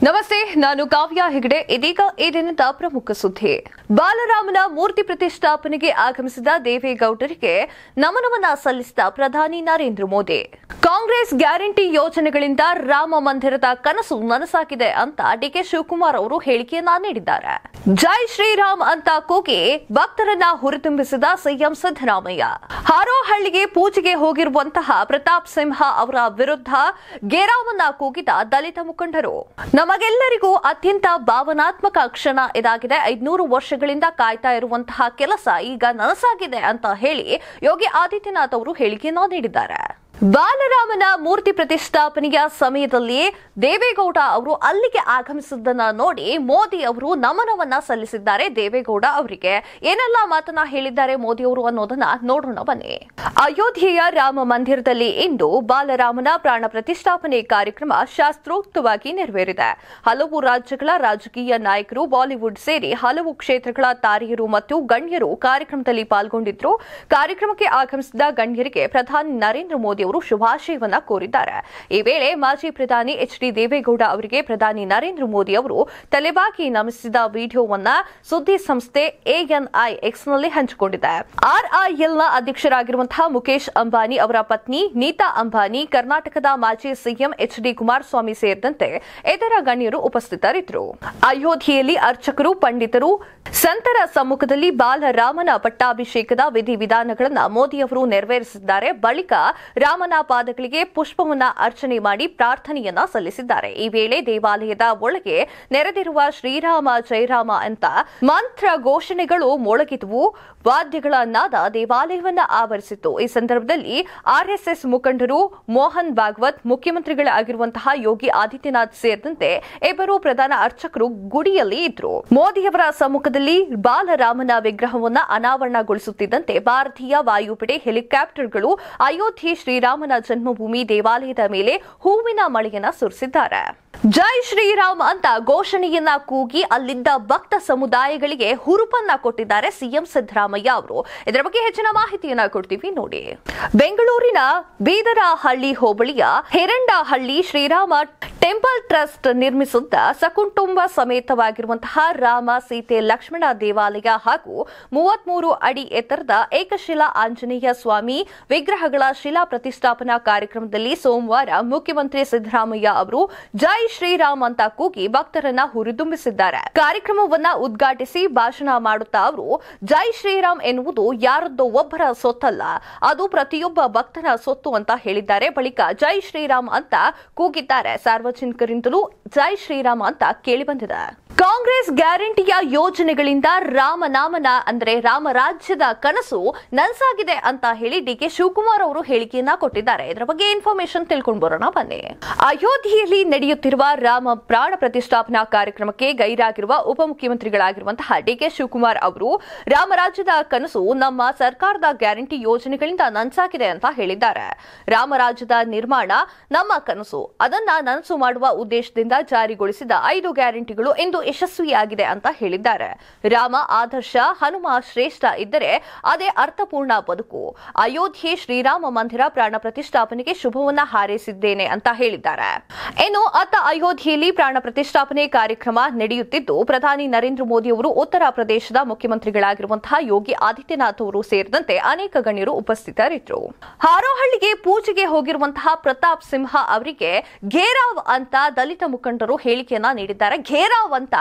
ನಮಸ್ತೆ, ನಾನು ಕಾವ್ಯ ಹೆಗಡೆ. ಇದೀಗ ಈ ದಿನದ ಪ್ರಮುಖ ಸುದ್ದಿ. ಬಾಲರಾಮನ ಮೂರ್ತಿ ಪ್ರತಿಷ್ಠಾಪನೆಗೆ ಆಗಮಿಸಿದ ದೇವೇಗೌಡರಿಗೆ ನಮನವನ್ನ ಸಲ್ಲಿಸಿದ ಪ್ರಧಾನಿ ನರೇಂದ್ರ ಮೋದಿ. ಕಾಂಗ್ರೆಸ್ ಗ್ಯಾರಂಟಿ ಯೋಜನೆಗಳಿಂದ ರಾಮ ಮಂದಿರದ ಕನಸು ನನಸಾಗಿದೆ ಅಂತ ಡಿಕೆ ಶಿವಕುಮಾರ್ ಅವರು ಹೇಳಿಕೆಯನ್ನ ನೀಡಿದ್ದಾರೆ. ಜೈ ಶ್ರೀರಾಮ್ ಅಂತ ಕೂಗಿ ಭಕ್ತರನ್ನ ಹುರಿದುಂಬಿಸಿದ ಸಿಎಂ ಸಿದ್ದರಾಮಯ್ಯ. ಹಾರೋಹಳ್ಳಿಗೆ ಪೂಜೆಗೆ ಹೋಗಿರುವಂತಹ ಪ್ರತಾಪ್ ಸಿಂಹ ಅವರ ವಿರುದ್ಧ ಘೇರಾವನ್ನ ಕೂಗಿದ ದಲಿತ ಮುಖಂಡರು. ನಮಗೆಲ್ಲರಿಗೂ ಅತ್ಯಂತ ಭಾವನಾತ್ಮಕ ಕ್ಷಣ ಇದಾಗಿದೆ. 500 ವರ್ಷಗಳಿಂದ ಕಾಯ್ತಾ ಇರುವಂತಹ ಕೆಲಸ ಈಗ ನನಸಾಗಿದೆ ಅಂತ ಹೇಳಿ ಯೋಗಿ ಆದಿತ್ಯನಾಥ್ ಅವರು ಹೇಳಿಕೆಯನ್ನ ನೀಡಿದ್ದಾರೆ. ಬಾಲರಾಮನ ಮೂರ್ತಿ ಪ್ರತಿಷ್ಠಾಪನೆಯ ಸಮಯದಲ್ಲಿ ದೇವೇಗೌಡ ಅವರು ಅಲ್ಲಿಗೆ ಆಗಮಿಸಿದ್ದನ್ನ ನೋಡಿ ಮೋದಿ ಅವರು ನಮನವನ್ನ ಸಲ್ಲಿಸಿದ್ದಾರೆ ದೇವೇಗೌಡ ಅವರಿಗೆ. ಏನೆಲ್ಲ ಮಾತನ್ನ ಹೇಳಿದ್ದಾರೆ ಮೋದಿ ಅವರು ಅನ್ನೋದನ್ನ ನೋಡೋಣ ಬನ್ನಿ. ಅಯೋಧ್ಯೆಯ ರಾಮ ಮಂದಿರದಲ್ಲಿ ಇಂದು ಬಾಲರಾಮನ ಪ್ರಾಣ ಪ್ರತಿಷ್ಠಾಪನೆ ಕಾರ್ಯಕ್ರಮ ಶಾಸ್ತ್ರೋಕ್ತವಾಗಿ ನೆರವೇರಿದೆ. ಹಲವು ರಾಜ್ಯಗಳ ರಾಜಕೀಯ ನಾಯಕರು, ಬಾಲಿವುಡ್ ಸೇರಿ ಹಲವು ಕ್ಷೇತ್ರಗಳ ತಾರೆಯರು ಮತ್ತು ಗಣ್ಯರು ಕಾರ್ಯಕ್ರಮದಲ್ಲಿ ಪಾಲ್ಗೊಂಡಿದ್ರು. ಕಾರ್ಯಕ್ರಮಕ್ಕೆ ಆಗಮಿಸಿದ ಗಣ್ಯರಿಗೆ ಪ್ರಧಾನಿ ನರೇಂದ್ರ ಮೋದಿ ಅವರು ಶುಭಾಶಯವನ್ನ ಕೋರಿದ್ದಾರೆ. ಈ ವೇಳೆ ಮಾಜಿ ಪ್ರಧಾನಿ ಎಚ್.ಡಿ. ದೇವೇಗೌಡ ಅವರಿಗೆ ಪ್ರಧಾನಿ ನರೇಂದ್ರ ಮೋದಿ ಅವರು ತಲೆಬಾಗಿ ನಮಿಸಿದ ವಿಡಿಯೋವನ್ನ ಸುದ್ದಿ ಸಂಸ್ಥೆ ಎಎನ್ಐ ಎಕ್ಸ್ನಲ್ಲಿ ಹಂಚಿಕೊಂಡಿದೆ. ಆರ್ಐಎಲ್ನ ಅಧ್ಯಕ್ಷರಾಗಿರುವಂತಹ ಮುಖೇಶ್ ಅಂಬಾನಿ ಅವರ ಪತ್ನಿ ನೀತಾ ಅಂಬಾನಿ, ಕರ್ನಾಟಕದ ಮಾಜಿ ಸಿಎಂ ಎಚ್.ಡಿ. ಕುಮಾರಸ್ವಾಮಿ ಸೇರಿದಂತೆ ಇತರ ಗಣ್ಯರು ಉಪಸ್ಥಿತರಿದ್ದರು. ಅಯೋಧ್ಯೆಯಲ್ಲಿ ಅರ್ಚಕರು, ಪಂಡಿತರು, ಸಂತರ ಸಮ್ಮುಖದಲ್ಲಿ ಬಾಲರಾಮನ ಪಟ್ಟಾಭಿಷೇಕದ ವಿಧಿವಿಧಾನಗಳನ್ನು ಮೋದಿ ಅವರು ನೆರವೇರಿಸಿದ್ದಾರೆ. ಬಳಿಕ ರಾಮನ ಪಾದಗಳಿಗೆ ಪುಷ್ಪವನ್ನ ಅರ್ಚನೆ ಮಾಡಿ ಪ್ರಾರ್ಥನೆಯನ್ನ ಸಲ್ಲಿಸಿದ್ದಾರೆ. ಈ ವೇಳೆ ದೇವಾಲಯದ ಒಳಗೆ ನೆರೆದಿರುವ ಶ್ರೀರಾಮ ಜಯರಾಮ ಅಂತ ಮಂತ್ರ ಘೋಷಣೆಗಳು ಮೊಳಗಿದವು. ವಾದ್ಯಗಳ ನಾದ ದೇವಾಲಯವನ್ನ ಆವರಿಸಿತ್ತು. ಈ ಸಂದರ್ಭದಲ್ಲಿ ಆರ್ಎಸ್ಎಸ್ ಮುಖಂಡರು ಮೋಹನ್ ಭಾಗವತ್, ಮುಖ್ಯಮಂತ್ರಿಗಳಾಗಿರುವಂತಹ ಯೋಗಿ ಆದಿತ್ಯನಾಥ್ ಸೇರಿದಂತೆ ಇಬ್ಬರು ಪ್ರಧಾನ ಅರ್ಚಕರು ಗುಡಿಯಲ್ಲಿ ಇದ್ರು. ಮೋದಿಯವರ ಸಮ್ಮುಖದಲ್ಲಿ ಬಾಲರಾಮನ ವಿಗ್ರಹವನ್ನ ಅನಾವರಣಗೊಳಿಸುತ್ತಿದ್ದಂತೆ ಭಾರತೀಯ ವಾಯುಪಡೆ ಹೆಲಿಕಾಪ್ಟರ್ಗಳು ಅಯೋಧ್ಯೆ ಶ್ರೀರಾಮನ ಜನ್ಮಭೂಮಿ ದೇವಾಲಯದ ಮೇಲೆ ಹೂವಿನ ಮಳೆಯನ್ನ ಸುರಿಸಿದ್ದಾರೆ. ಜೈ ಶ್ರೀರಾಮ್ ಅಂತ ಘೋಷಣೆಯನ್ನ ಕೂಗಿ ಅಲ್ಲಿದ್ದ ಭಕ್ತ ಸಮುದಾಯಗಳಿಗೆ ಹುರುಪನ್ನ ಕೊಟ್ಟಿದ್ದಾರೆ ಸಿಎಂ ಸಿದ್ದರಾಮಯ್ಯ ಅವರು. ಇದರ ಬಗ್ಗೆ ಹೆಚ್ಚಿನ ಮಾಹಿತಿಯನ್ನ ಕೊಡ್ತೀವಿ ನೋಡಿ. ಬೆಂಗಳೂರಿನ ಬೀದರಹಳ್ಳಿ ಹೋಬಳಿಯ ಹೆರಂಡಹಳ್ಳಿ ಶ್ರೀರಾಮ ಟೆಂಪಲ್ ಟ್ರಸ್ಟ್ ನಿರ್ಮಿಸಿದ್ದ ಸಕುಟುಂಬ ಸಮೇತವಾಗಿರುವಂತಹ ರಾಮ, ಸೀತೆ, ಲಕ್ಷ್ಮಣ ದೇವಾಲಯ ಹಾಗೂ 33 ಅಡಿ ಎತ್ತರದ ಏಕಶಿಲಾ ಆಂಜನೇಯ ಸ್ವಾಮಿ ವಿಗ್ರಹಗಳ ಶಿಲಾ ಪ್ರತಿಷ್ಠಾಪನಾ ಕಾರ್ಯಕ್ರಮದಲ್ಲಿ ಸೋಮವಾರ ಮುಖ್ಯಮಂತ್ರಿ ಸಿದ್ದರಾಮಯ್ಯ ಅವರು ಜೈ ಶ್ರೀರಾಮ್ ಅಂತ ಕೂಗಿ ಭಕ್ತರನ್ನ ಹುರಿದುಂಬಿಸಿದ್ದಾರೆ. ಕಾರ್ಯಕ್ರಮವನ್ನ ಉದ್ಘಾಟಿಸಿ ಭಾಷಣ ಮಾಡುತ್ತಾ ಅವರು ಜೈ ಶ್ರೀರಾಮ್ ಎನ್ನುವುದು ಯಾರದ್ದೋ ಒಬ್ಬರ ಸೊತ್ತಲ್ಲ, ಅದು ಪ್ರತಿಯೊಬ್ಬ ಭಕ್ತನ ಸೊತ್ತು ಅಂತ ಹೇಳಿದ್ದಾರೆ. ಬಳಿಕ ಜೈ ಶ್ರೀರಾಮ್ ಅಂತ ಕೂಗಿದ್ದಾರೆ. ಸಾರ್ವಜನಿಕರಿಂದಲೂ ಜೈ ಶ್ರೀರಾಮ್ ಅಂತ ಕೇಳಿಬಂದಿದೆ. ಕಾಂಗ್ರೆಸ್ ಗ್ಯಾರಂಟಿಯ ಯೋಜನೆಗಳಿಂದ ರಾಮನಾಮನ ಅಂದ್ರೆ ರಾಮರಾಜ್ಯದ ಕನಸು ನನಸಾಗಿದೆ ಅಂತ ಹೇಳಿ ಡಿಕೆ ಶಿವಕುಮಾರ್ ಅವರು ಹೇಳಿಕೆಯನ್ನ ಕೊಟ್ಟಿದ್ದಾರೆ. ಇದರ ಬಗ್ಗೆ ಇನ್ಫಾರ್ಮೇಶನ್ ತಿಳ್ಕೊಂಡು ಬರೋಣ ಬನ್ನಿ. ಅಯೋಧ್ಯೆಯಲ್ಲಿ ನಡೆಯುತ್ತಿರುವ ರಾಮ ಪ್ರಾಣ ಪ್ರತಿಷ್ಠಾಪನಾ ಕಾರ್ಯಕ್ರಮಕ್ಕೆ ಗೈರಾಗಿರುವ ಉಪಮುಖ್ಯಮಂತ್ರಿಗಳಾಗಿರುವಂತಹ ಡಿಕೆ ಶಿವಕುಮಾರ್ ಅವರು ರಾಮರಾಜ್ಯದ ಕನಸು ನಮ್ಮ ಸರ್ಕಾರದ ಗ್ಯಾರಂಟಿ ಯೋಜನೆಗಳಿಂದ ನನಸಾಗಿದೆ ಅಂತ ಹೇಳಿದ್ದಾರೆ. ರಾಮರಾಜ್ಯದ ನಿರ್ಮಾಣ ನಮ್ಮ ಕನಸು, ಅದನ್ನ ನನಸು ಮಾಡುವ ಉದ್ದೇಶದಿಂದ ಜಾರಿಗೊಳಿಸಿದ 5 ಗ್ಯಾರಂಟಿಗಳು ಇಂದು ಯಶಸ್ವಿಯಾಗಿದೆ ಅಂತ ಹೇಳಿದ್ದಾರೆ. ರಾಮ ಆದರ್ಶ, ಹನುಮ ಶ್ರೇಷ್ಠ ಇದ್ದರೆ ಅದೇ ಅರ್ಥಪೂರ್ಣ ಬದುಕು. ಅಯೋಧ್ಯೆ ಶ್ರೀರಾಮ ಮಂದಿರ ಪ್ರಾಣ ಪ್ರತಿಷ್ಠಾಪನೆಗೆ ಶುಭವನ್ನ ಹಾರೈಸಿದ್ದೇನೆ ಅಂತ ಹೇಳಿದ್ದಾರೆ. ಇನ್ನು ಅತ್ತ ಅಯೋಧ್ಯೆಯಲ್ಲಿ ಪ್ರಾಣ ಪ್ರತಿಷ್ಠಾಪನೆ ಕಾರ್ಯಕ್ರಮ ನಡೆಯುತ್ತಿದ್ದು ಪ್ರಧಾನಿ ನರೇಂದ್ರ ಮೋದಿ ಅವರು, ಉತ್ತರ ಪ್ರದೇಶದ ಮುಖ್ಯಮಂತ್ರಿಗಳಾಗಿರುವಂತಹ ಯೋಗಿ ಆದಿತ್ಯನಾಥ್ ಅವರು ಸೇರಿದಂತೆ ಅನೇಕ ಗಣ್ಯರು ಉಪಸ್ಥಿತರಿದ್ದರು. ಹಾರೋಹಳ್ಳಿಗೆ ಪೂಜೆಗೆ ಹೋಗಿರುವಂತಹ ಪ್ರತಾಪ್ ಸಿಂಹ ಅವರಿಗೆ ಘೇರಾವ್ ಅಂತ ದಲಿತ ಮುಖಂಡರು ಹೇಳಿಕೆಯನ್ನ ನೀಡಿದ್ದಾರೆ. ಘೇರಾವ್ ಅಂತ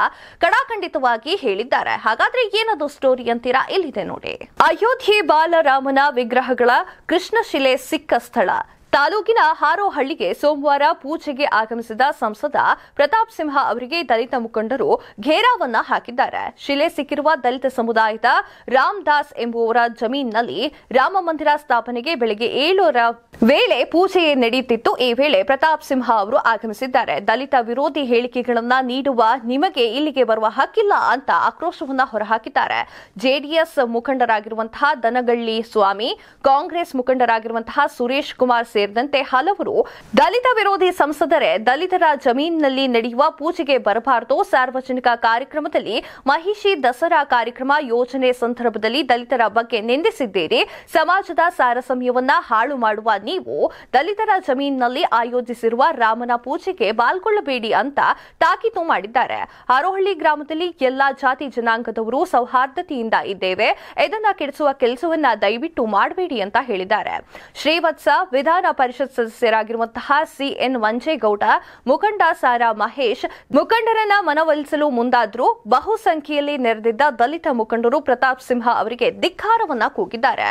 ಕಡಾಖಂಡಿತವಾಗಿ ಹೇಳಿದ್ದಾರೆ. ಹಾಗಾದ್ರೆ ಏನದು ಸ್ಟೋರಿ ಅಂತೀರಾ? ಇಲ್ಲಿದೆ ನೋಡಿ. ಅಯೋಧ್ಯೆ ಬಾಲರಾಮನ ವಿಗ್ರಹಗಳ ಕೃಷ್ಣಶಿಲೆ ಸಿಕ್ಕ ಸ್ಥಳ ತಾಲೂಕಿನ ಹಾರೋಹಳ್ಳಿಗೆ ಸೋಮವಾರ ಪೂಜೆಗೆ ಆಗಮಿಸಿದ ಸಂಸದ ಪ್ರತಾಪ್ ಸಿಂಹ ಅವರಿಗೆ ದಲಿತ ಮುಖಂಡರು ಘೇರಾವನ್ನ ಹಾಕಿದ್ದಾರೆ. ಶಿಲೆ ಸಿಕ್ಕಿರುವ ದಲಿತ ಸಮುದಾಯದ ರಾಮ್ ದಾಸ್ ಎಂಬುವರ ಜಮೀನಿನಲ್ಲಿ ರಾಮ ಮಂದಿರ ಸ್ಥಾಪನೆಗೆ ಬೆಳಗ್ಗೆ 7 ವೇಳೆ ಪೂಜೆ ನಡೆಯುತ್ತಿತ್ತು. ಈ ವೇಳೆ ಪ್ರತಾಪ್ ಸಿಂಹ ಅವರು ಆಗಮಿಸಿದ್ದಾರೆ. ದಲಿತ ವಿರೋಧಿ ಹೇಳಿಕೆಗಳನ್ನ ನೀಡುವ ನಿಮಗೆ ಇಲ್ಲಿಗೆ ಬರುವ ಹಕ್ಕಿಲ್ಲ ಅಂತ ಆಕ್ರೋಶವನ್ನ ಹೊರಹಾಕಿದ್ದಾರೆ. ಜೆಡಿಎಸ್ ಮುಖಂಡರಾಗಿರುವಂತಹ ದನಗಳ್ಳಿ ಸ್ವಾಮಿ, ಕಾಂಗ್ರೆಸ್ ಮುಖಂಡರಾಗಿರುವಂತಹ ಸುರೇಶ್ ಕುಮಾರ್ ಸೇರಿದಂತೆ ಹಲವರು ದಲಿತ ವಿರೋಧಿ ಸಂಸದರೇ ದಲಿತರ ಜಮೀನಿನಲ್ಲಿ ನಡೆಯುವ ಪೂಜೆಗೆ ಬರಬಾರದು, ಸಾರ್ವಜನಿಕ ಕಾರ್ಯಕ್ರಮದಲ್ಲಿ ಮಹಿಷಿ ದಸರಾ ಕಾರ್ಯಕ್ರಮ ಯೋಜನೆ ಸಂದರ್ಭದಲ್ಲಿ ದಲಿತರ ಬಗ್ಗೆ ನಿಂದಿಸಿದ್ದೀರಿ, ಸಮಾಜದ ಸಾರಸಮ್ಯವನ್ನ ಹಾಳು ಮಾಡುವ ನೀವು ದಲಿತರ ಜಮೀನಿನಲ್ಲಿ ಆಯೋಜಿಸಿರುವ ರಾಮನ ಪೂಜೆಗೆ ಪಾಲ್ಗೊಳ್ಳಬೇಡಿ ಅಂತ ತಾಕೀತು ಮಾಡಿದ್ದಾರೆ. ಹಾರೋಹಳ್ಳಿ ಗ್ರಾಮದಲ್ಲಿ ಎಲ್ಲಾ ಜಾತಿ ಜನಾಂಗದವರು ಸೌಹಾರ್ದತೆಯಿಂದ ಇದ್ದೇವೆ, ಇದನ್ನ ಕೆಡಿಸುವ ಕೆಲಸವನ್ನ ದಯವಿಟ್ಟು ಮಾಡಬೇಡಿ ಅಂತ ಹೇಳಿದ್ದಾರೆ. ಶ್ರೀವತ್ಸ ವಿಧಾನ ಪರಿಷತ್ ಸದಸ್ಯರಾಗಿರುವಂತಹ ಸಿಎನ್ ಮಂಜೇಗೌಡ, ಮುಖಂಡ ಸಾರಾ ಮಹೇಶ್ ಮುಖಂಡರನ್ನ ಮನವೊಲಿಸಲು ಮುಂದಾದ್ರು. ಬಹುಸಂಖ್ಯೆಯಲ್ಲಿ ನೆರೆದಿದ್ದ ದಲಿತ ಮುಖಂಡರು ಪ್ರತಾಪ್ ಸಿಂಹ ಅವರಿಗೆ ಧಿಕ್ಕಾರವನ್ನ ಕೂಗಿದ್ದಾರೆ,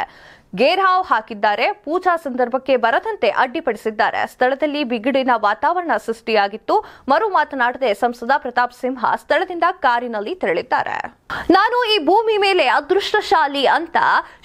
ಗೇರ್ಹಾವ್ ಹಾಕಿದ್ದಾರೆ, ಪೂಜಾ ಸಂದರ್ಭಕ್ಕೆ ಬರದಂತೆ ಅಡ್ಡಿಪಡಿಸಿದ್ದಾರೆ. ಸ್ಥಳದಲ್ಲಿ ಬಿಗುಡಿನ ವಾತಾವರಣ ಸೃಷ್ಟಿಯಾಗಿತ್ತು. ಮರು ಮಾತನಾಡದೆ ಸಂಸದ ಪ್ರತಾಪ್ ಸಿಂಹ ಸ್ಥಳದಿಂದ ಕಾರಿನಲ್ಲಿ ತೆರಳಿದ್ದಾರೆ. ನಾನು ಈ ಭೂಮಿ ಮೇಲೆ ಅದೃಷ್ಟಶಾಲಿ ಅಂತ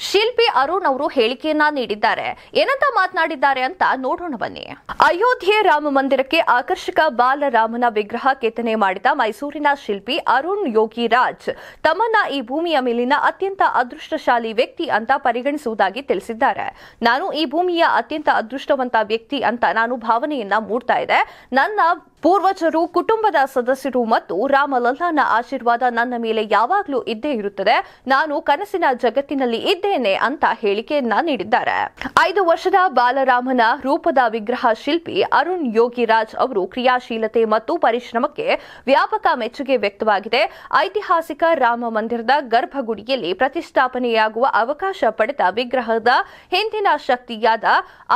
ಶಿಲ್ಪಿ ಅರುಣ್ ಅವರು ಹೇಳಿಕೆಯನ್ನ ನೀಡಿದ್ದಾರೆ. ಏನಂತ ಮಾತನಾಡಿದ್ದಾರೆ ಅಂತ ನೋಡೋಣ ಬನ್ನಿ. ಅಯೋಧ್ಯೆ ರಾಮ ಮಂದಿರಕ್ಕೆ ಆಕರ್ಷಕ ಬಾಲರಾಮನ ವಿಗ್ರಹ ಕೆತ್ತನೆ ಮಾಡಿದ ಮೈಸೂರಿನ ಶಿಲ್ಪಿ ಅರುಣ್ ಯೋಗಿರಾಜ್ ತಮ್ಮನ್ನ ಈ ಭೂಮಿಯ ಮೇಲಿನ ಅತ್ಯಂತ ಅದೃಷ್ಟಶಾಲಿ ವ್ಯಕ್ತಿ ಅಂತ ಪರಿಗಣಿಸುವುದಾಗಿ ತಿಳಿಸಿದ್ದಾರೆ. ನಾನು ಈ ಭೂಮಿಯ ಅತ್ಯಂತ ಅದೃಷ್ಟವಂತ ವ್ಯಕ್ತಿ ಅಂತ ನಾನು ಭಾವನೆಯನ್ನ ಮೂಡ್ತಾ ಇದೆ. ನನ್ನ ಪೂರ್ವಜರು, ಕುಟುಂಬದ ಸದಸ್ಯರು ಮತ್ತು ರಾಮಲಲ್ಲಾನ ಆಶೀರ್ವಾದ ನನ್ನ ಮೇಲೆ ಯಾವಾಗಲೂ ಇದ್ದೇ ಇರುತ್ತದೆ. ನಾನು ಕನಸಿನ ಜಗತ್ತಿನಲ್ಲಿ ಇದ್ದೇನೆ ಅಂತ ಹೇಳಿಕೆಯನ್ನ ನೀಡಿದ್ದಾರೆ. 5 ವರ್ಷದ ಬಾಲರಾಮನ ರೂಪದ ವಿಗ್ರಹ ಶಿಲ್ಪಿ ಅರುಣ್ ಯೋಗಿರಾಜ್ ಅವರು ಕ್ರಿಯಾಶೀಲತೆ ಮತ್ತು ಪರಿಶ್ರಮಕ್ಕೆ ವ್ಯಾಪಕ ಮೆಚ್ಚುಗೆ ವ್ಯಕ್ತವಾಗಿದೆ. ಐತಿಹಾಸಿಕ ರಾಮ ಮಂದಿರದ ಗರ್ಭಗುಡಿಯಲ್ಲಿ ಪ್ರತಿಷ್ಠಾಪನೆಯಾಗುವ ಅವಕಾಶ ಪಡೆದ ವಿಗ್ರಹದ ಹಿಂದಿನ ಶಕ್ತಿಯಾದ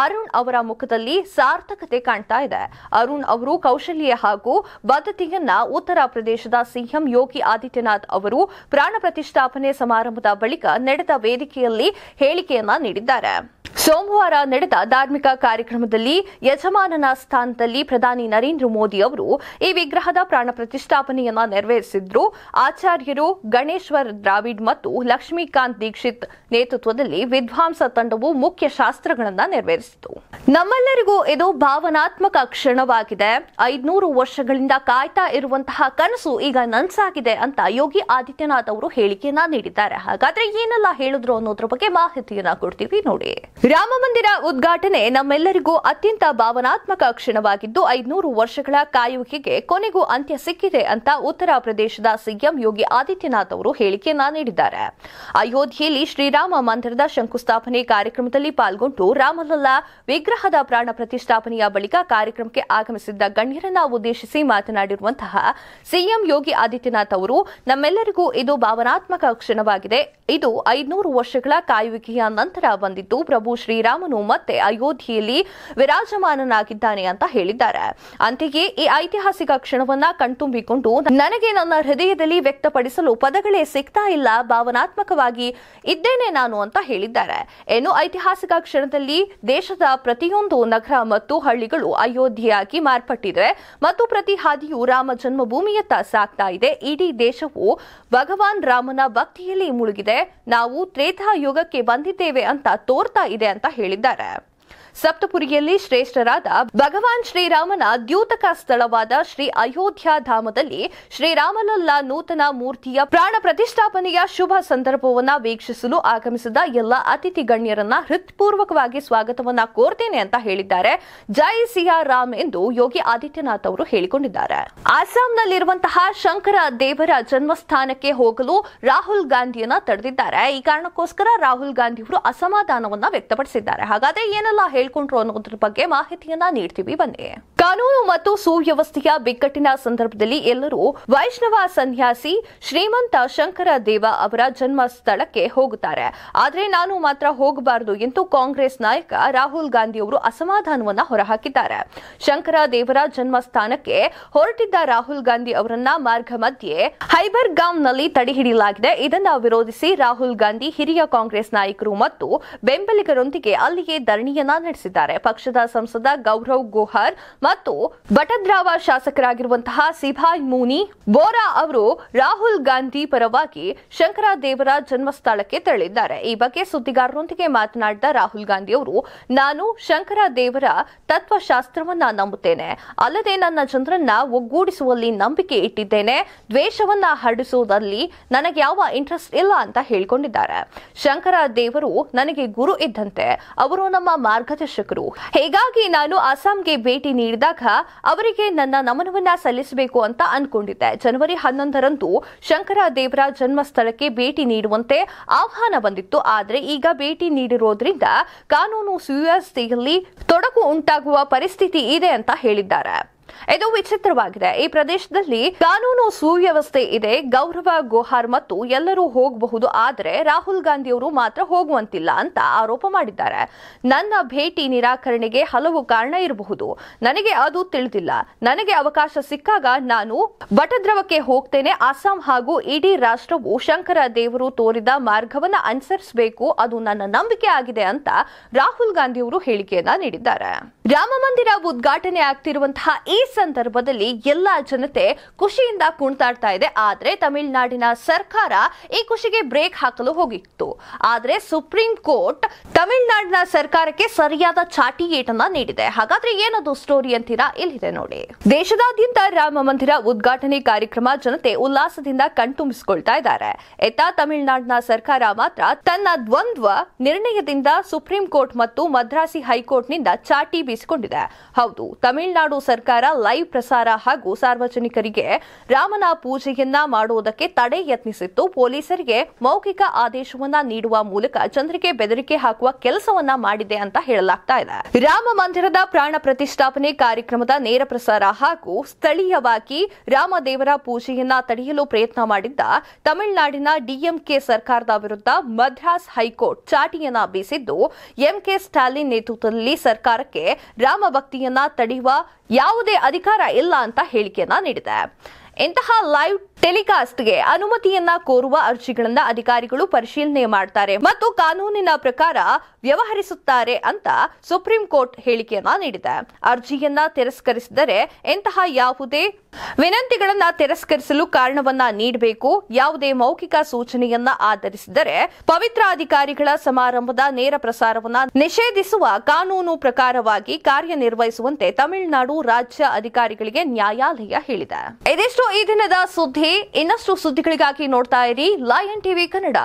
ಅರುಣ್ ಅವರ ಮುಖದಲ್ಲಿ ಸಾರ್ಥಕತೆ ಕಾಣ್ತಾ ಇದೆ. ಅರುಣ್ ಅವರು ಕೌಶಲ್ಯ ಹಾಗೂ ಬದ್ಧತೆಯನ್ನ ಉತ್ತರ ಪ್ರದೇಶದ ಸಿಎಂ ಯೋಗಿ ಆದಿತ್ಯನಾಥ್ ಅವರು ಪ್ರಾಣ ಪ್ರತಿಷ್ಠಾಪನೆ ಸಮಾರಂಭದ ಬಳಿಕ ನಡೆದ ವೇದಿಕೆಯಲ್ಲಿ ಹೇಳಿಕೆಯನ್ನ ನೀಡಿದ್ದಾರೆ. ಸೋಮವಾರ ನಡೆದ ಧಾರ್ಮಿಕ ಕಾರ್ಯಕ್ರಮದಲ್ಲಿ ಯಜಮಾನನ ಸ್ಥಾನದಲ್ಲಿ ಪ್ರಧಾನಿ ನರೇಂದ್ರ ಮೋದಿ ಅವರು ಈ ವಿಗ್ರಹದ ಪ್ರಾಣ ಪ್ರತಿಷ್ಠಾಪನೆಯನ್ನ ನೆರವೇರಿಸಿದ್ರು. ಆಚಾರ್ಯರು ಗಣೇಶ್ವರ್ ದ್ರಾವಿಡ್ ಮತ್ತು ಲಕ್ಷ್ಮೀಕಾಂತ್ ದೀಕ್ಷಿತ್ ನೇತೃತ್ವದಲ್ಲಿ ವಿದ್ವಾಂಸ ತಂಡವು ಮುಖ್ಯ ಶಾಸ್ತ್ರಗಳನ್ನ ನೆರವೇರಿಸಿತು. ನಮ್ಮೆಲ್ಲರಿಗೂ ಇದು ಭಾವನಾತ್ಮಕ ಕ್ಷಣವಾಗಿದೆ. 500 ವರ್ಷಗಳಿಂದ ಕಾಯ್ತಾ ಇರುವಂತಹ ಕನಸು ಈಗ ನನ್ಸಾಗಿದೆ ಅಂತ ಯೋಗಿ ಆದಿತ್ಯನಾಥ್ ಅವರು ಹೇಳಿಕೆಯನ್ನ ನೀಡಿದ್ದಾರೆ. ಹಾಗಾದ್ರೆ ಏನೆಲ್ಲ ಹೇಳಿದ್ರು ಅನ್ನೋದ್ರ ಬಗ್ಗೆ ಮಾಹಿತಿಯನ್ನ ಕೊಡ್ತೀವಿ ನೋಡಿ. ರಾಮ ಮಂದಿರ ಉದ್ಘಾಟನೆ ನಮ್ಮೆಲ್ಲರಿಗೂ ಅತ್ಯಂತ ಭಾವನಾತ್ಮಕ ಕ್ಷಣವಾಗಿದ್ದು 500 ವರ್ಷಗಳ ಕಾಯುವಿಕೆಗೆ ಕೊನೆಗೂ ಅಂತ್ಯ ಸಿಕ್ಕಿದೆ ಅಂತ ಉತ್ತರ ಪ್ರದೇಶದ ಸಿಎಂ ಯೋಗಿ ಆದಿತ್ಯನಾಥ್ ಅವರು ಹೇಳಿಕೆಯನ್ನ ನೀಡಿದ್ದಾರೆ. ಅಯೋಧ್ಯೆಯಲ್ಲಿ ಶ್ರೀರಾಮ ಮಂದಿರದ ಶಂಕುಸ್ಥಾಪನೆ ಕಾರ್ಯಕ್ರಮದಲ್ಲಿ ಪಾಲ್ಗೊಂಡು ರಾಮಲಲ್ಲಾ ವಿಗ್ರಹದ ಪ್ರಾಣ ಪ್ರತಿಷ್ಠಾಪನೆಯ ಬಳಿಕ ಕಾರ್ಯಕ್ರಮಕ್ಕೆ ಆಗಮಿಸಿದ್ದ ಗಣ್ಯರನ್ನ ಉದ್ದೇಶಿಸಿ ಮಾತನಾಡಿರುವಂತಹ ಸಿಎಂ ಯೋಗಿ ಆದಿತ್ಯನಾಥ್ ಅವರು ನಮ್ಮೆಲ್ಲರಿಗೂ ಇದು ಭಾವನಾತ್ಮಕ ಕ್ಷಣವಾಗಿದೆ. ಇದು 500 ವರ್ಷಗಳ ಕಾಯುವಿಕೆಯ ನಂತರ ಬಂದಿದ್ದು ಪ್ರಭು ಶ್ರೀರಾಮನು ಮತ್ತೆ ಅಯೋಧ್ಯೆಯಲ್ಲಿ ವಿರಾಜಮಾನನಾಗಿದ್ದಾನೆ ಅಂತ ಹೇಳಿದ್ದಾರೆ. ಅಂತೆಯೇ ಈ ಐತಿಹಾಸಿಕ ಕ್ಷಣವನ್ನ ಕಣ್ತುಂಬಿಕೊಂಡು ನನಗೆ ನನ್ನ ಹೃದಯದಲ್ಲಿ ವ್ಯಕ್ತಪಡಿಸಲು ಪದಗಳೇ ಸಿಗ್ತಾ ಇಲ್ಲ, ಭಾವನಾತ್ಮಕವಾಗಿ ಇದ್ದೇನೆ ನಾನು ಅಂತ ಹೇಳಿದ್ದಾರೆ. ಇನ್ನು ಐತಿಹಾಸಿಕ ಕ್ಷಣದಲ್ಲಿ ದೇಶದ ಪ್ರತಿಯೊಂದು ನಗರ ಮತ್ತು ಹಳ್ಳಿಗಳು ಅಯೋಧ್ಯೆಯಾಗಿ ಮಾರ್ಪಟ್ಟಿದೆ ಮತ್ತು ಪ್ರತಿ ಹಾದಿಯೂ ರಾಮ ಜನ್ಮಭೂಮಿಯತ್ತ ಸಾಗ್ತಾ ಇದೆ. ಇಡೀ ದೇಶವು ಭಗವಾನ್ ರಾಮನ ಭಕ್ತಿಯಲ್ಲಿ ಮುಳುಗಿದೆ. ನಾವು ತ್ರೇತಾಯುಗಕ್ಕೆ ಬಂದಿದ್ದೇವೆ ಅಂತ ತೋರ್ತಾ ಇದೆ ಅಂತ ಹೇಳಿದ್ದಾರೆ. ಸಪ್ತಪುರಿಯಲ್ಲಿ ಶ್ರೇಷ್ಠರಾದ ಭಗವಾನ್ ಶ್ರೀರಾಮನ ದ್ಯೂತಕ ಸ್ಥಳವಾದ ಶ್ರೀ ಅಯೋಧ್ಯ ಧಾಮದಲ್ಲಿ ಶ್ರೀರಾಮಲಲ್ಲಾ ನೂತನ ಮೂರ್ತಿಯ ಪ್ರಾಣ ಪ್ರತಿಷ್ಠಾಪನೆಯ ಶುಭ ಸಂದರ್ಭವನ್ನ ವೀಕ್ಷಿಸಲು ಆಗಮಿಸಿದ ಎಲ್ಲ ಅತಿಥಿ ಗಣ್ಯರನ್ನ ಹೃತ್ಪೂರ್ವಕವಾಗಿ ಸ್ವಾಗತವನ್ನ ಕೋರ್ತೇನೆ ಅಂತ ಹೇಳಿದ್ದಾರೆ. ಜೈ ಸಿಯಾ ರಾಮ್ ಎಂದು ಯೋಗಿ ಆದಿತ್ಯನಾಥ್ ಅವರು ಹೇಳಿಕೊಂಡಿದ್ದಾರೆ. ಅಸ್ಸಾಂನಲ್ಲಿರುವಂತಹ ಶಂಕರ ದೇವರ ಜನ್ಮಸ್ಥಾನಕ್ಕೆ ಹೋಗಲು ರಾಹುಲ್ ಗಾಂಧಿಯನ್ನ ತಡೆದಿದ್ದಾರೆ. ಈ ಕಾರಣಕ್ಕೋಸ್ಕರ ರಾಹುಲ್ ಗಾಂಧಿ ಅವರು ಅಸಮಾಧಾನವನ್ನ ವ್ಯಕ್ತಪಡಿಸಿದ್ದಾರೆ. ಹಾಗಾದ್ರೆ ಏನೆಲ್ಲ ಹೇಳ್ಕೊಂಡ್ರು ಅನ್ನೋದ್ರ ಬಗ್ಗೆ ಮಾಹಿತಿಯನ್ನ ನೀಡ್ತೀವಿ ಬನ್ನಿ. ಕಾನೂನು ಮತ್ತು ಸುವ್ಯವಸ್ಥೆಯ ಬಿಕ್ಕಟ್ಟಿನ ಸಂದರ್ಭದಲ್ಲಿ ಎಲ್ಲರೂ ವೈಷ್ಣವ ಸನ್ಯಾಸಿ ಶ್ರೀಮಂತ ಶಂಕರ ದೇವ ಅವರ ಜನ್ಮ ಸ್ಥಳಕ್ಕೆ ಹೋಗುತ್ತಾರೆ, ಆದ್ರೆ ನಾನು ಮಾತ್ರ ಹೋಗಬಾರದು ಎಂದು ಕಾಂಗ್ರೆಸ್ ನಾಯಕ ರಾಹುಲ್ ಗಾಂಧಿ ಅವರು ಅಸಮಾಧಾನವನ್ನ ಹೊರಹಾಕಿದ್ದಾರೆ. ಶಂಕರ ದೇವರ ಜನ್ಮ ಸ್ಥಾನಕ್ಕೆ ಹೊರಟಿದ್ದ ರಾಹುಲ್ ಗಾಂಧಿ ಅವರನ್ನ ಮಾರ್ಗ ಮಧ್ಯೆ ಹೈಬರ್ಗಾಂವ್ನಲ್ಲಿ ತಡೆಹಿಡಿಯಲಾಗಿದೆ. ಇದನ್ನ ವಿರೋಧಿಸಿ ರಾಹುಲ್ ಗಾಂಧಿ ಹಿರಿಯ ಕಾಂಗ್ರೆಸ್ ನಾಯಕರು ಮತ್ತು ಬೆಂಬಲಿಗರೊಂದಿಗೆ ಅಲ್ಲಿಯೇ ಧರಣಿಯನ್ನ ನಡೆಸಿದ್ದಾರೆ. ಪಕ್ಷದ ಸಂಸದ ಗೌರವ್ ಗೋಹರ್ ಮತ್ತು ಬಟದ್ರಾವ ಶಾಸಕರಾಗಿರುವಂತಹ ಸಿಭಾಯ್ ಮುನಿ ಬೋರಾ ಅವರು ರಾಹುಲ್ ಗಾಂಧಿ ಪರವಾಗಿ ಶಂಕರದೇವರ ಜನ್ಮಸ್ಥಳಕ್ಕೆ ತೆರಳಿದ್ದಾರೆ. ಈ ಬಗ್ಗೆ ಸುದ್ದಿಗಾರರೊಂದಿಗೆ ಮಾತನಾಡಿದ ರಾಹುಲ್ ಗಾಂಧಿ ಅವರು, ನಾನು ಶಂಕರದೇವರ ತತ್ವಶಾಸ್ತ್ರವನ್ನ ನಂಬುತ್ತೇನೆ, ಅಲ್ಲದೆ ನನ್ನ ಜನರನ್ನ ಒಗ್ಗೂಡಿಸುವಲ್ಲಿ ನಂಬಿಕೆ ಇಟ್ಟಿದ್ದೇನೆ. ದ್ವೇಷವನ್ನ ಹರಡಿಸುವುದರಲ್ಲಿ ನನಗೆ ಯಾವ ಇಂಟ್ರೆಸ್ಟ್ ಇಲ್ಲ ಅಂತ ಹೇಳಿಕೊಂಡಿದ್ದಾರೆ. ಶಂಕರದೇವರು ನನಗೆ ಗುರು ಇದ್ದಂತೆ, ಅವರು ನಮ್ಮ ಮಾರ್ಗದರ್ಶಕರು. ಹೀಗಾಗಿ ನಾನು ಅಸ್ಸಾಂಗೆ ಭೇಟಿ ನೀಡಿದಾಗ ಅವರಿಗೆ ನನ್ನ ನಮನವನ್ನ ಸಲ್ಲಿಸಬೇಕು ಅಂತ ಅನ್ಕೊಂಡಿದ್ದೆ. ಜನವರಿ 11ರಂದು ಶಂಕರದೇವರ ಜನ್ಮಸ್ಥಳಕ್ಕೆ ಭೇಟಿ ನೀಡುವಂತೆ ಆಹ್ವಾನ ಬಂದಿತ್ತು. ಆದರೆ ಈಗ ಭೇಟಿ ನೀಡಿರೋದ್ರಿಂದ ಕಾನೂನು ಸುವ್ಯವಸ್ಥೆಯಲ್ಲಿ ತೊಡಕು ಉಂಟಾಗುವ ಪರಿಸ್ಥಿತಿ ಇದೆ ಅಂತ ಹೇಳಿದ್ದಾರೆ. ಇದು ವಿಚಿತ್ರವಾಗಿದೆ. ಈ ಪ್ರದೇಶದಲ್ಲಿ ಕಾನೂನು ಸುವ್ಯವಸ್ಥೆ ಇದೆ, ಗೌರವ ಗೋಹಾರ್ ಮತ್ತು ಎಲ್ಲರೂ ಹೋಗಬಹುದು, ಆದರೆ ರಾಹುಲ್ ಗಾಂಧಿ ಅವರು ಮಾತ್ರ ಹೋಗುವಂತಿಲ್ಲ ಅಂತ ಆರೋಪ ಮಾಡಿದ್ದಾರೆ. ನನ್ನ ಭೇಟಿ ನಿರಾಕರಣೆಗೆ ಹಲವು ಕಾರಣ ಇರಬಹುದು, ನನಗೆ ಅದು ತಿಳಿದಿಲ್ಲ. ನನಗೆ ಅವಕಾಶ ಸಿಕ್ಕಾಗ ನಾನು ಬಟದ್ರವಕ್ಕೆ ಹೋಗ್ತೇನೆ. ಅಸ್ಸಾಂ ಹಾಗೂ ಇಡೀ ರಾಷ್ಟ್ರವು ಶಂಕರ ದೇವರು ತೋರಿದ ಮಾರ್ಗವನ್ನ ಅನುಸರಿಸಬೇಕು, ಅದು ನನ್ನ ನಂಬಿಕೆ ಆಗಿದೆ ಅಂತ ರಾಹುಲ್ ಗಾಂಧಿ ಅವರು ಹೇಳಿಕೆಯನ್ನ ನೀಡಿದ್ದಾರೆ. ರಾಮ ಮಂದಿರ ಉದ್ಘಾಟನೆ ಆಗ್ತಿರುವಂತಹ ಈ ಸಂದರ್ಭದಲ್ಲಿ ಎಲ್ಲಾ ಜನತೆ ಖುಷಿಯಿಂದ ಕುಣಿತಾಡ್ತಾ ಇದೆ. ಆದ್ರೆ ತಮಿಳುನಾಡಿನ ಸರ್ಕಾರ ಈ ಖುಷಿಗೆ ಬ್ರೇಕ್ ಹಾಕಲು ಹೋಗಿತ್ತು. ಆದ್ರೆ ಸುಪ್ರೀಂ ಕೋರ್ಟ್ ತಮಿಳುನಾಡಿನ ಸರ್ಕಾರಕ್ಕೆ ಸರಿಯಾದ ಚಾಟಿ ಏಟನ್ನ ನೀಡಿದೆ. ಹಾಗಾದ್ರೆ ಏನದು ಸ್ಟೋರಿ ಅಂತೀರಾ? ಇಲ್ಲಿದೆ ನೋಡಿ. ದೇಶದಾದ್ಯಂತ ರಾಮ ಮಂದಿರ ಉದ್ಘಾಟನೆ ಕಾರ್ಯಕ್ರಮ ಜನತೆ ಉಲ್ಲಾಸದಿಂದ ಕಣ್ತುಂಬಿಸಿಕೊಳ್ತಾ ಇದ್ದಾರೆ. ಎತ್ತ ತಮಿಳುನಾಡಿನ ಸರ್ಕಾರ ಮಾತ್ರ ತನ್ನ ದ್ವಂದ್ವ ನಿರ್ಣಯದಿಂದ ಸುಪ್ರೀಂ ಕೋರ್ಟ್ ಮತ್ತು ಮದ್ರಾಸಿ ಹೈಕೋರ್ಟ್ನಿಂದ ಚಾಟಿ ಬೀಸಿಕೊಂಡಿದೆ. ಹೌದು, ತಮಿಳುನಾಡು ಸರ್ಕಾರ ಲೈವ್ ಪ್ರಸಾರ ಹಾಗೂ ಸಾರ್ವಜನಿಕರಿಗೆ ರಾಮನ ಪೂಜೆಯನ್ನ ಮಾಡುವುದಕ್ಕೆ ತಡೆ ಯತ್ನಿಸಿತ್ತು. ಪೊಲೀಸರಿಗೆ ಮೌಖಿಕ ಆದೇಶವನ್ನ ನೀಡುವ ಮೂಲಕ ಜನರಿಗೆ ಬೆದರಿಕೆ ಹಾಕುವ ಕೆಲಸವನ್ನ ಮಾಡಿದೆ ಅಂತ ಹೇಳಲಾಗ್ತಾ ಇದೆ. ರಾಮ ಮಂದಿರದ ಪ್ರಾಣ ಪ್ರತಿಷ್ಠಾಪನೆ ಕಾರ್ಯಕ್ರಮದ ನೇರ ಪ್ರಸಾರ ಹಾಗೂ ಸ್ಥಳೀಯವಾಗಿ ರಾಮದೇವರ ಪೂಜೆಯನ್ನ ತಡೆಯಲು ಪ್ರಯತ್ನ ಮಾಡಿದ್ದ ತಮಿಳುನಾಡಿನ ಡಿಎಂಕೆ ಸರ್ಕಾರದ ವಿರುದ್ಧ ಮದ್ರಾಸ್ ಹೈಕೋರ್ಟ್ ಚಾಟಿಯನ್ನ ಬೀಸಿದ್ದು, ಎಂಕೆ ಸ್ಟಾಲಿನ್ ನೇತೃತ್ವದಲ್ಲಿ ಸರ್ಕಾರಕ್ಕೆ ರಾಮ ಭಕ್ತಿಯನ್ನ ತಡೆಯುವ ಯಾವುದೇ ಅಧಿಕಾರ ಇಲ್ಲ ಅಂತ ಹೇಳಿಕೆಯನ್ನ ನೀಡಿದೆ. ಇಂತಹ ಲೈವ್ ಟೆಲಿಕಾಸ್ಟ್ಗೆ ಅನುಮತಿಯನ್ನ ಕೋರುವ ಅರ್ಜಿಗಳನ್ನ ಅಧಿಕಾರಿಗಳು ಪರಿಶೀಲನೆ ಮಾಡ್ತಾರೆ ಮತ್ತು ಕಾನೂನಿನ ಪ್ರಕಾರ ವ್ಯವಹರಿಸುತ್ತಾರೆ ಅಂತ ಸುಪ್ರೀಂ ಕೋರ್ಟ್ ಹೇಳಿಕೆಯನ್ನ ನೀಡಿದೆ. ಅರ್ಜಿಯನ್ನ ತಿರಸ್ಕರಿಸಿದರೆ ಇಂತಹ ಯಾವುದೇ ವಿನಂತಿಗಳನ್ನ ತಿರಸ್ಕರಿಸಲು ಕಾರಣವನ್ನ ನೀಡಬೇಕು. ಯಾವುದೇ ಮೌಖಿಕ ಸೂಚನೆಯನ್ನ ಆಧರಿಸಿದರೆ ಪವಿತ್ರ ಅಧಿಕಾರಿಗಳ ಸಮಾರಂಭದ ನೇರ ಪ್ರಸಾರವನ್ನ ನಿಷೇಧಿಸುವ ಕಾನೂನು ಪ್ರಕಾರವಾಗಿ ಕಾರ್ಯನಿರ್ವಹಿಸುವಂತೆ ತಮಿಳುನಾಡು ರಾಜ್ಯ ಅಧಿಕಾರಿಗಳಿಗೆ ನ್ಯಾಯಾಲಯ ಹೇಳಿದೆ. ಇದಿಷ್ಟು ಈ ದಿನದ ಸುದ್ದಿ. ಇನ್ನಷ್ಟು ಸುದ್ದಿಗಳಿಗಾಗಿ ನೋಡ್ತಾ ಇರಿ ಲಯನ್ ಟಿವಿ ಕನ್ನಡ.